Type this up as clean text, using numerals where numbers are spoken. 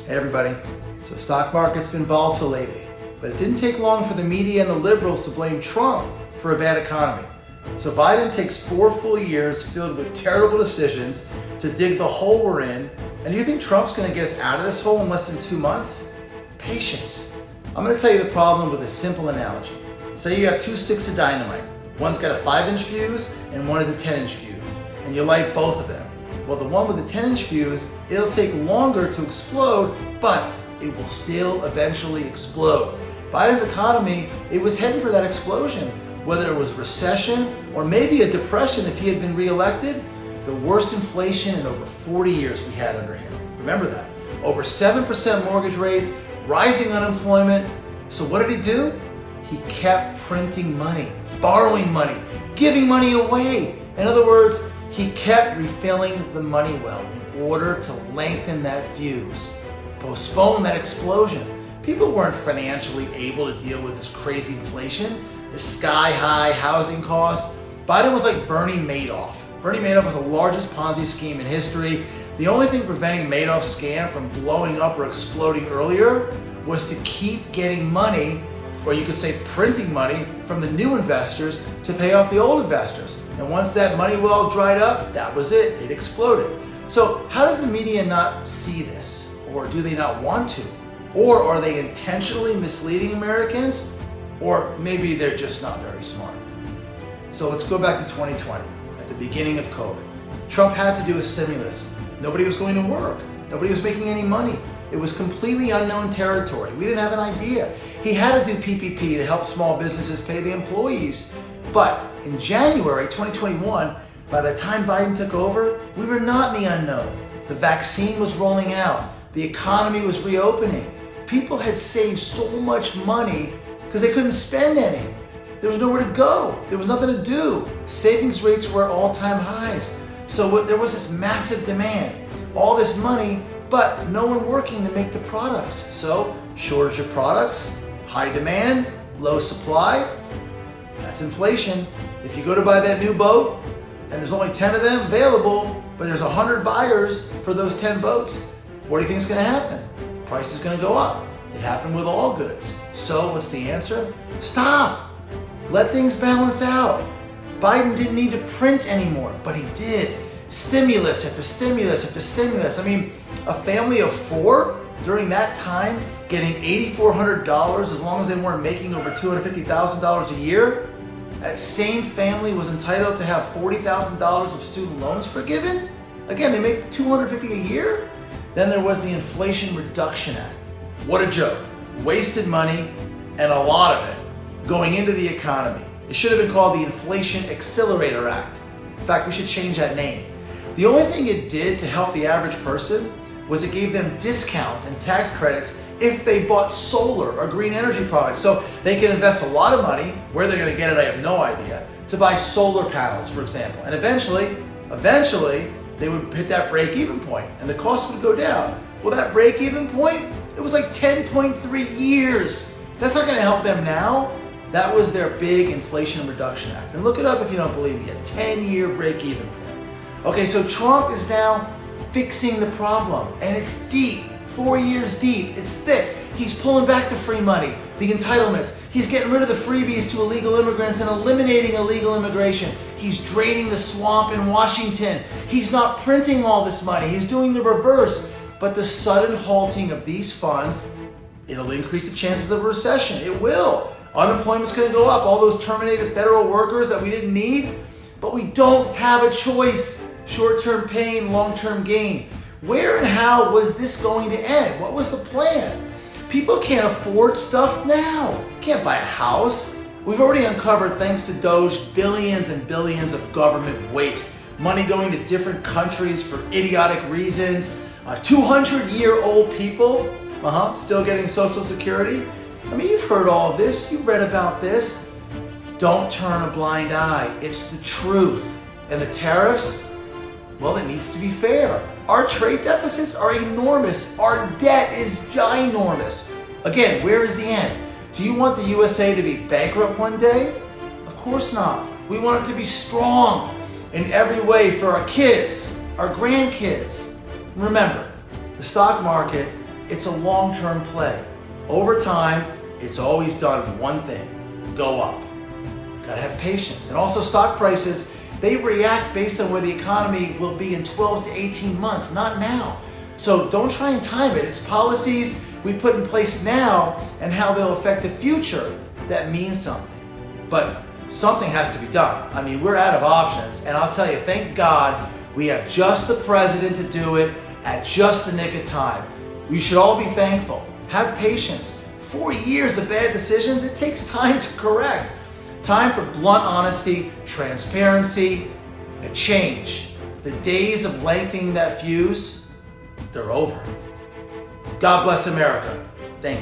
Hey everybody. So the stock market's been volatile lately, but it didn't take long for the media and the liberals to blame Trump for a bad economy. So Biden takes 4 full years filled with terrible decisions to dig the hole we're in, and you think Trump's going to get us out of this hole in less than 2 months? Patience. I'm going to tell you the problem with a simple analogy. Say you have 2 sticks of dynamite. One's got a 5-inch fuse and one is a 10-inch fuse, and you light both of them. Well, the one with the 10-inch fuse, it'll take longer to explode, but it will still eventually explode. Biden's economy, it was heading for that explosion. Whether it was recession or maybe a depression if he had been reelected, the worst inflation in over 40 years we had under him. Remember that. Over 7% mortgage rates, rising unemployment. So what did he do? He kept printing money, borrowing money, giving money away. In other words, he kept refilling the money well in order to lengthen that fuse, postpone that explosion. People weren't financially able to deal with this crazy inflation, the sky-high housing costs. Biden was like Bernie Madoff. Bernie Madoff was the largest Ponzi scheme in history. The only thing preventing Madoff's scam from blowing up or exploding earlier was to keep getting money, or you could say printing money, from the new investors to pay off the old investors. And once that money well dried up, that was it. It exploded. So how does the media not see this? Or do they not want to? Or are they intentionally misleading Americans? Or maybe they're just not very smart. So let's go back to 2020, at the beginning of COVID. Trump had to do a stimulus. Nobody was going to work. Nobody was making any money. It was completely unknown territory. We didn't have an idea. He had to do PPP to help small businesses pay the employees. But in January 2021, by the time Biden took over, we were not in the unknown. The vaccine was rolling out. The economy was reopening. People had saved so much money because they couldn't spend any. There was nowhere to go. There was nothing to do. Savings rates were at all-time highs. So there was this massive demand, all this money, but no one working to make the products. So shortage of products, high demand, low supply. That's inflation. If you go to buy that new boat and there's only 10 of them available, but there's 100 buyers for those 10 boats, what do you think is going to happen? Price is going to go up. It happened with all goods. So what's the answer? Stop. Let things balance out. Biden didn't need to print anymore, but he did. Stimulus after stimulus after stimulus. I mean, a family of 4 during that time getting $8,400 as long as they weren't making over $250,000 a year, that same family was entitled to have $40,000 of student loans forgiven? Again, they make $250,000 a year? Then there was the Inflation Reduction Act. What a joke. Wasted money, and a lot of it, going into the economy. It should have been called the Inflation Accelerator Act. In fact, we should change that name. The only thing it did to help the average person was it gave them discounts and tax credits if they bought solar or green energy products. So they can invest a lot of money, where they're going to get it I have no idea, to buy solar panels, for example. And eventually, they would hit that break-even point and the cost would go down. Well, that break-even point, it was like 10.3 years. That's not going to help them now. That was their big Inflation Reduction Act. And look it up if you don't believe me, a 10-year break-even point. Okay, so Trump is now fixing the problem, and it's deep, 4 years deep, it's thick. He's pulling back the free money, the entitlements. He's getting rid of the freebies to illegal immigrants and eliminating illegal immigration. He's draining the swamp in Washington. He's not printing all this money. He's doing the reverse. But the sudden halting of these funds, it'll increase the chances of a recession. It will. Unemployment's going to go up. All those terminated federal workers that we didn't need. But we don't have a choice. Short-term pain, long-term gain. Where and how was this going to end? What was the plan? People can't afford stuff now. Can't buy a house. We've already uncovered, thanks to Doge, billions and billions of government waste. Money going to different countries for idiotic reasons. 200-year-old people, still getting Social Security. I mean, you've heard all of this. You've read about this. Don't turn a blind eye. It's the truth. And the tariffs, well, it needs to be fair. Our trade deficits are enormous. Our debt is ginormous. Again, where is the end? Do you want the USA to be bankrupt one day? Of course not. We want it to be strong in every way for our kids, our grandkids. Remember, the stock market It's a long-term play. Over time, it's always done one thing: go up. Gotta have patience. And also stock prices, they react based on where the economy will be in 12 to 18 months, not now. So don't try and time it. It's policies we put in place now and how they'll affect the future that means something. But something has to be done. I mean, we're out of options, and I'll tell you, thank God we have just the president to do it at just the nick of time. We should all be thankful. Have patience. 4 years of bad decisions, it takes time to correct. Time for blunt honesty, transparency, a change. The days of lengthening that fuse, they're over. God bless America. Thank you.